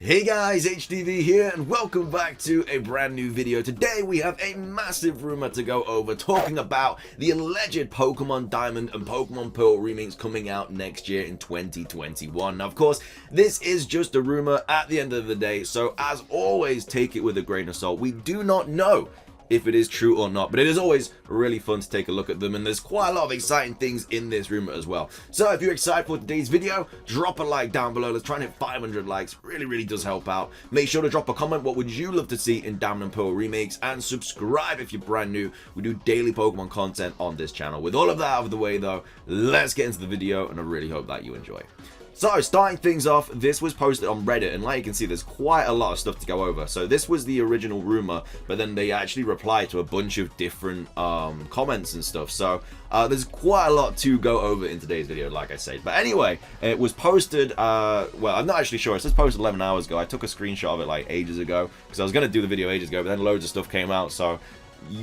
Hey guys, HDV here, and welcome back to a brand new video. Today we have a massive rumor to go over, talking about the alleged Pokemon Diamond and Pokemon Pearl remakes coming out next year in 2021. Now, of course, this is just a rumor at the end of the day, so as always, take it with a grain of salt. We do not know if it is true or not, but it is always really fun to take a look at them, and there's quite a lot of exciting things in this rumor as well. So if you're excited for today's video, drop a like down below. Let's try and hit 500 likes. Really does help out. Make sure to drop a comment. What would you love to see in Diamond and Pearl remakes? And subscribe if you're brand new. We do daily Pokemon content on this channel. With all of that out of the way though, let's get into the video, and I really hope that you enjoy. So, starting things off, this was posted on Reddit, and like you can see, there's quite a lot of stuff to go over. So this was the original rumor, but then they actually replied to a bunch of different comments and stuff. So there's quite a lot to go over in today's video, like I said. But anyway, it was posted, well, I'm not actually sure. It says posted 11 hours ago. I took a screenshot of it like ages ago, because I was going to do the video ages ago, but then loads of stuff came out, so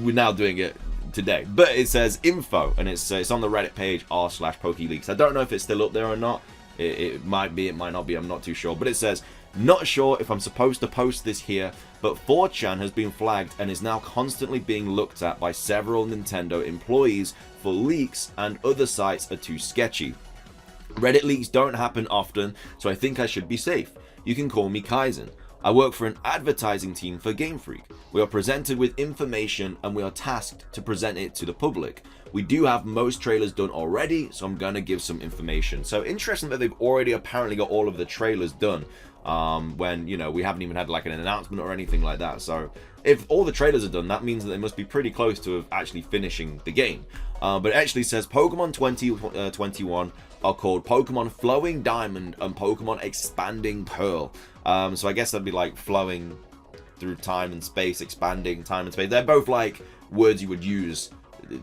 we're now doing it today. But it says info, and it's on the Reddit page r/PokeLeaks. I don't know if it's still up there or not. It might be, it might not be, I'm not too sure. But it says, not sure if I'm supposed to post this here, but 4chan has been flagged and is now constantly being looked at by several Nintendo employees for leaks, and other sites are too sketchy. Reddit leaks don't happen often, so I think I should be safe. You can call me Kaizen. I work for an advertising team for Game Freak. We are presented with information and we are tasked to present it to the public. We do have most trailers done already, so I'm gonna give some information. So interesting that they've already apparently got all of the trailers done, when, you know, we haven't even had like an announcement or anything like that. So if all the trailers are done, that means that they must be pretty close to actually finishing the game. But it actually says Pokemon 2021 are called Pokemon Flowing Diamond and Pokemon Expanding Pearl. So I guess that'd be like flowing through time and space, expanding time and space. They're both like words you would use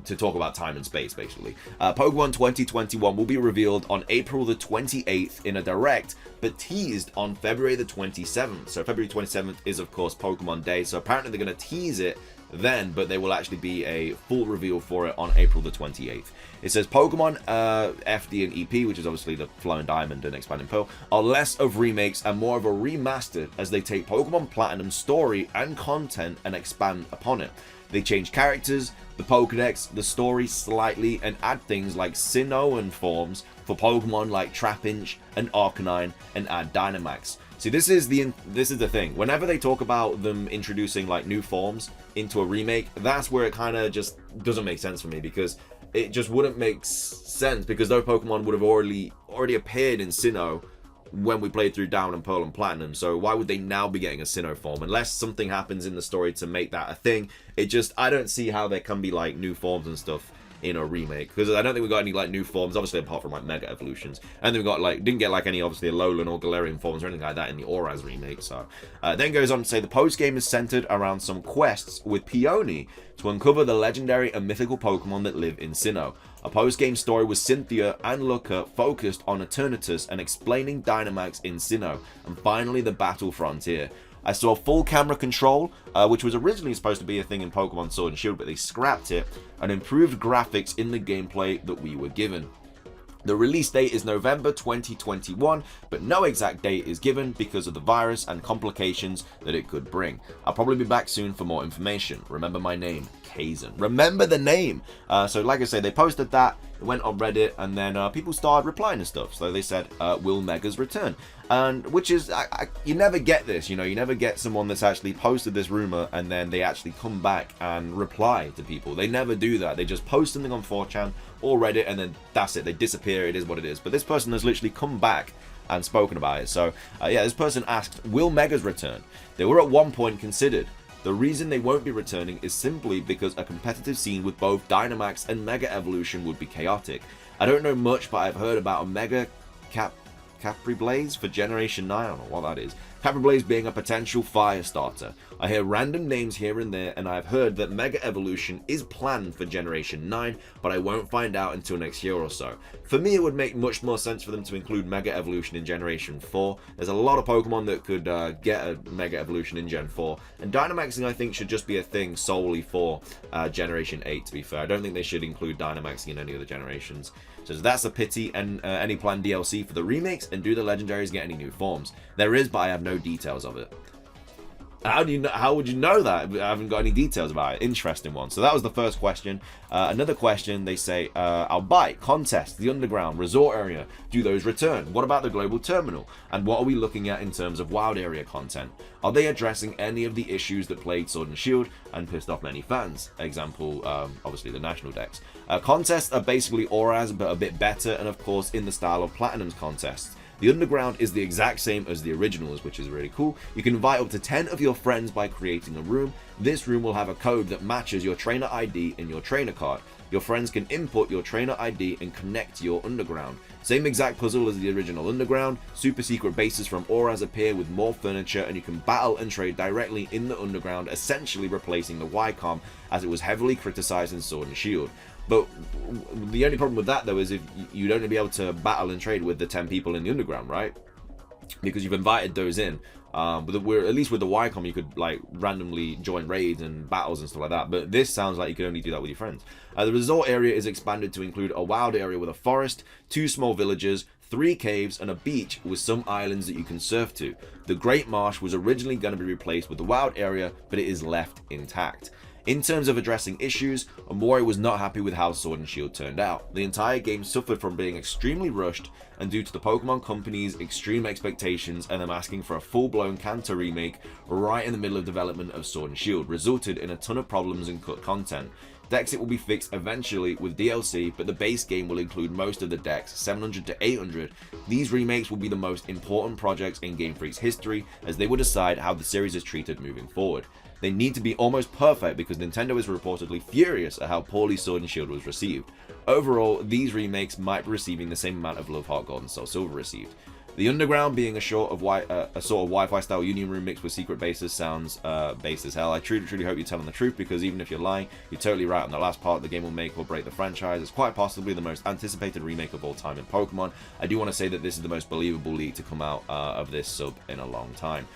to talk about time and space, basically. Pokemon 2021 will be revealed on April the 28th in a direct, but teased on February the 27th. So February 27th is, of course, Pokemon Day. So apparently they're going to tease it then, but there will actually be a full reveal for it on April the 28th. It says Pokemon FD and EP, which is obviously the Flowing Diamond and Expanding Pearl, are less of remakes and more of a remastered, as they take Pokemon Platinum's story and content and expand upon it. They change characters, the Pokedex, the story slightly, and add things like Sinnoh forms for Pokemon like Trapinch and Arcanine, and add Dynamax. See, this is the thing. Whenever they talk about them introducing like new forms into a remake, that's where it kind of just doesn't make sense for me, because it just wouldn't make sense, because those Pokemon would have already appeared in Sinnoh when we played through Diamond and Pearl and Platinum. So why would they now be getting a Sinnoh form unless something happens in the story to make that a thing? I don't see how there can be like new forms and stuff in a remake, because I don't think we got any like new forms, obviously, apart from like Mega Evolutions, and then we got like didn't get like any obviously Alolan or Galarian forms or anything like that in the Auraz remake. So then goes on to say the post game is centered around some quests with Peony to uncover the legendary and mythical Pokemon that live in Sinnoh. A post game story with Cynthia and Looker focused on Eternatus and explaining Dynamax in Sinnoh, and finally the Battle Frontier. I saw full camera control, which was originally supposed to be a thing in Pokemon Sword and Shield, but they scrapped it, and improved graphics in the gameplay that we were given. The release date is November 2021, but no exact date is given because of the virus and complications that it could bring. I'll probably be back soon for more information. Remember my name, Kaizen. Remember the name! So like I say, they posted that, it went on Reddit, and then people started replying to stuff. So they said, will Megas return? And which is, you never get this, you know, you never get someone that's actually posted this rumor and then they actually come back and reply to people. They never do that. They just post something on 4chan or Reddit, and then that's it. They disappear. It is what it is. But this person has literally come back and spoken about it. So yeah, this person asked, will Megas return? They were at one point considered. The reason they won't be returning is simply because a competitive scene with both Dynamax and Mega Evolution would be chaotic. I don't know much, but I've heard about a Mega Capri Blaze for Generation 9, I don't know what that is. Capri Blaze being a potential fire starter. I hear random names here and there, and I've heard that Mega Evolution is planned for Generation 9, but I won't find out until next year or so. For me, it would make much more sense for them to include Mega Evolution in Generation 4. There's a lot of Pokemon that could get a Mega Evolution in Gen 4, and Dynamaxing I think should just be a thing solely for Generation 8, to be fair. I don't think they should include Dynamaxing in any of the generations. So that's a pity. And any planned DLC for the remakes, and do the legendaries get any new forms? There is, but I have no details of it. How do you know? How would you know that? I haven't got any details about it. Interesting one. So that was the first question. Another question, they say, I'll buy contest, the underground resort area. Do those return? What about the global terminal? And what are we looking at in terms of wild area content? Are they addressing any of the issues that plagued Sword and Shield and pissed off many fans? Example, obviously the national decks. Contests are basically auras, but a bit better, and of course in the style of Platinum's contests. The underground is the exact same as the originals, which is really cool. You can invite up to 10 of your friends by creating a room. This room will have a code that matches your trainer ID in your trainer card. Your friends can input your trainer ID and connect to your underground. Same exact puzzle as the original underground. Super secret bases from auras appear with more furniture, and you can battle and trade directly in the underground, essentially replacing the YCOM as it was heavily criticized in Sword and Shield. But the only problem with that, though, is if you'd only be able to battle and trade with the 10 people in the underground, right? Because you've invited those in. But at least with the YCOM, you could like randomly join raids and battles and stuff like that. But this sounds like you can only do that with your friends. The resort area is expanded to include a wild area with a forest, 2 small villages, 3 caves, and a beach with some islands that you can surf to. The Great Marsh was originally going to be replaced with the wild area, but it is left intact. In terms of addressing issues, Omori was not happy with how Sword and Shield turned out. The entire game suffered from being extremely rushed, and due to the Pokemon Company's extreme expectations and them asking for a full-blown Kanto remake right in the middle of development of Sword and Shield, resulted in a ton of problems and cut content. Decks it will be fixed eventually with DLC, but the base game will include most of the decks, 700 to 800. These remakes will be the most important projects in Game Freak's history, as they will decide how the series is treated moving forward. They need to be almost perfect because Nintendo is reportedly furious at how poorly Sword and Shield was received. Overall, these remakes might be receiving the same amount of love Heart Gold and Soul Silver received. The underground being a sort of Wi-Fi style union room mixed with secret bases sounds base as hell. I truly hope you're telling the truth, because even if you're lying, you're totally right on the last part. The game will make or break the franchise. It's quite possibly the most anticipated remake of all time in Pokemon. I do want to say that this is the most believable leak to come out of this sub in a long time.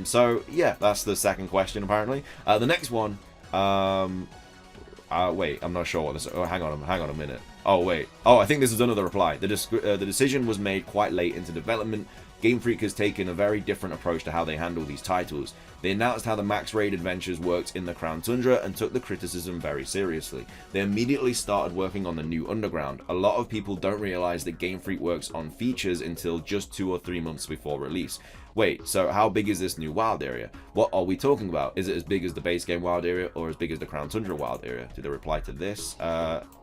So yeah, that's the second question apparently. The next one, wait, I'm not sure what this. Oh, hang on a minute. Oh wait. Oh, I think this is another reply. The decision was made quite late into development. Game Freak has taken a very different approach to how they handle these titles. They announced how the Max Raid adventures worked in the Crown Tundra and took the criticism very seriously. They immediately started working on the new Underground. A lot of people don't realize that Game Freak works on features until just 2 or 3 months before release. Wait, so how big is this new wild area? What are we talking about? Is it as big as the base game wild area, or as big as the Crown Tundra wild area? Do they reply to this?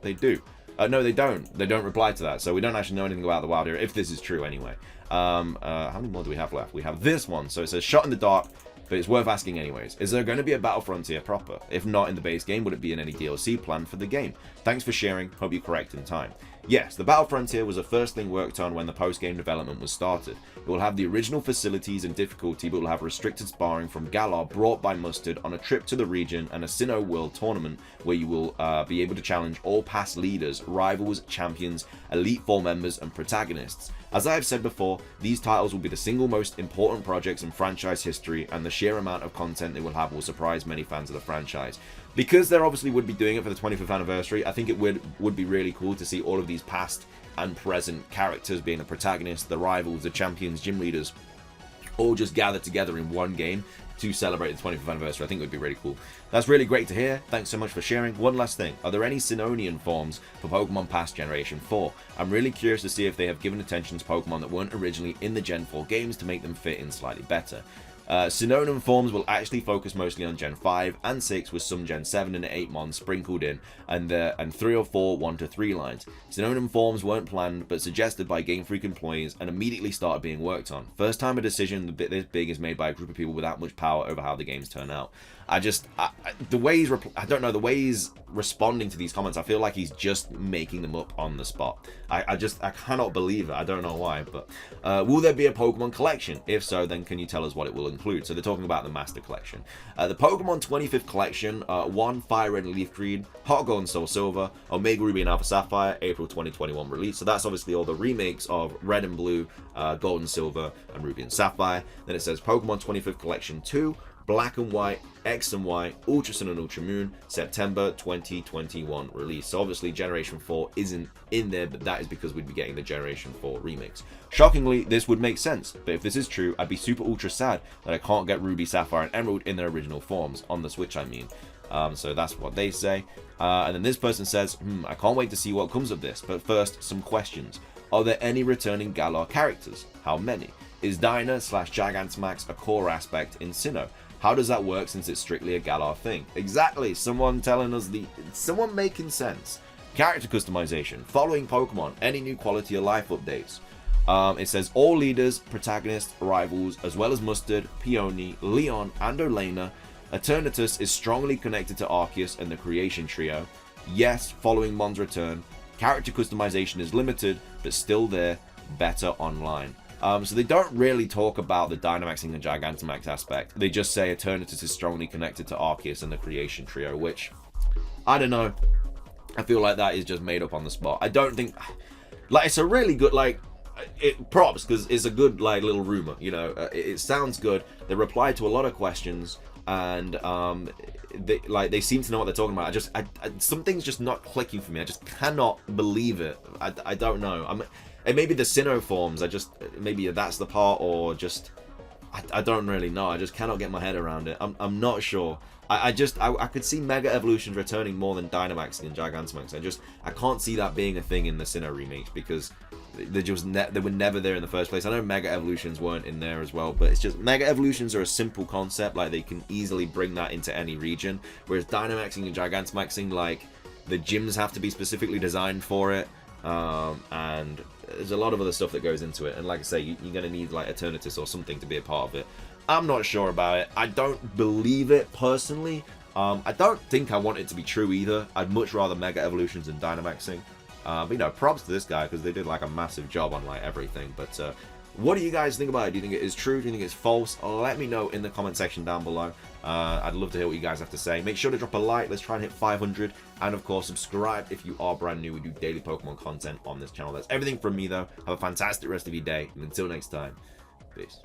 They do. No, they don't. They don't reply to that. So we don't actually know anything about the wild area, if this is true anyway. How many more do we have left? We have this one. So it says Shot in the Dark, but it's worth asking anyways. Is there going to be a Battle Frontier proper? If not in the base game, would it be in any DLC planned for the game? Thanks for sharing. Hope you're correct in time. Yes, the Battle Frontier was the first thing worked on when the post-game development was started. It will have the original facilities and difficulty, but will have restricted sparring from Galar brought by Mustard on a trip to the region, and a Sinnoh World Tournament where you will be able to challenge all past leaders, rivals, champions, Elite Four members, and protagonists. As I have said before, these titles will be the single most important projects in franchise history, and the sheer amount of content they will have will surprise many fans of the franchise. Because they obviously would be doing it for the 25th anniversary, I think it would be really cool to see all of these past and present characters being the protagonists, the rivals, the champions, gym leaders, all just gathered together in one game to celebrate the 25th anniversary. I think it would be really cool. That's really great to hear. Thanks so much for sharing. One last thing. Are there any Sinonian forms for Pokemon past Generation 4? I'm really curious to see if they have given attention to Pokemon that weren't originally in the Gen 4 games to make them fit in slightly better. Synonym forms will actually focus mostly on Gen 5 and 6, with some Gen 7 and 8 mons sprinkled in, and 3 or 4 1 to 3 lines. Synonym forms weren't planned but suggested by Game Freak employees and immediately started being worked on. First time a decision this big is made by a group of people without much power over how the games turn out. The way he's responding to these comments, I feel like he's just making them up on the spot. I cannot believe it. I don't know why, but will there be a Pokemon collection? If so, then can you tell us what it will include? So they're talking about the Master Collection. The Pokemon 25th Collection, 1 Fire Red and Leaf Green, Heart Gold and Soul Silver, Omega Ruby and Alpha Sapphire, April 2021 release. So that's obviously all the remakes of Red and Blue, Gold and Silver, and Ruby and Sapphire. Then it says Pokemon 25th Collection 2, Black and White, X and Y, Ultra Sun and Ultra Moon, September 2021 release. So obviously Generation 4 isn't in there, but that is because we'd be getting the Generation 4 remix. Shockingly, this would make sense, but if this is true, I'd be super ultra sad that I can't get Ruby, Sapphire, and Emerald in their original forms, on the Switch I mean. So that's what they say. And then this person says, I can't wait to see what comes of this, but first, some questions. Are there any returning Galar characters? How many? Is Dyna/Gigantamax a core aspect in Sinnoh? How does that work since it's strictly a Galar thing? Exactly, someone telling us someone making sense. Character customization, following Pokemon, any new quality of life updates. It says all leaders, protagonists, rivals, as well as Mustard, Peony, Leon, and Olena. Eternatus is strongly connected to Arceus and the Creation Trio. Yes, following Mon's return. Character customization is limited, but still there, better online. So they don't really talk about the Dynamaxing and Gigantamax aspect. They just say Eternatus is strongly connected to Arceus and the Creation Trio, which, I don't know. I feel like that is just made up on the spot. I don't think, like, it's a really good, like, props, because it's a good, like, little rumor, you know. It sounds good. They reply to a lot of questions, and they seem to know what they're talking about. Something's just not clicking for me. I just cannot believe it. I don't know. It may be the Sinnoh forms. Maybe that's the part, or just I don't really know. I just cannot get my head around it. I'm not sure. I could see Mega Evolutions returning more than Dynamaxing and Gigantamax. I can't see that being a thing in the Sinnoh remakes, because they were never there in the first place. I know Mega Evolutions weren't in there as well, but it's just Mega Evolutions are a simple concept. Like, they can easily bring that into any region, whereas Dynamaxing and Gigantamaxing, like, the gyms have to be specifically designed for it, and there's a lot of other stuff that goes into it. And like I say, you're gonna need like Eternatus or something to be a part of it. I'm not sure about it. I don't believe it personally. I don't think I want it to be true either. I'd much rather Mega Evolutions than Dynamaxing. But you know, props to this guy, because they did like a massive job on like everything. But what do you guys think about it? Do you think it is true? Do you think it's false? Let me know in the comment section down below. I'd love to hear what you guys have to say. Make sure to drop a like. Let's try and hit 500. And of course, subscribe if you are brand new. We do daily Pokemon content on this channel. That's everything from me, though. Have a fantastic rest of your day. And until next time, peace.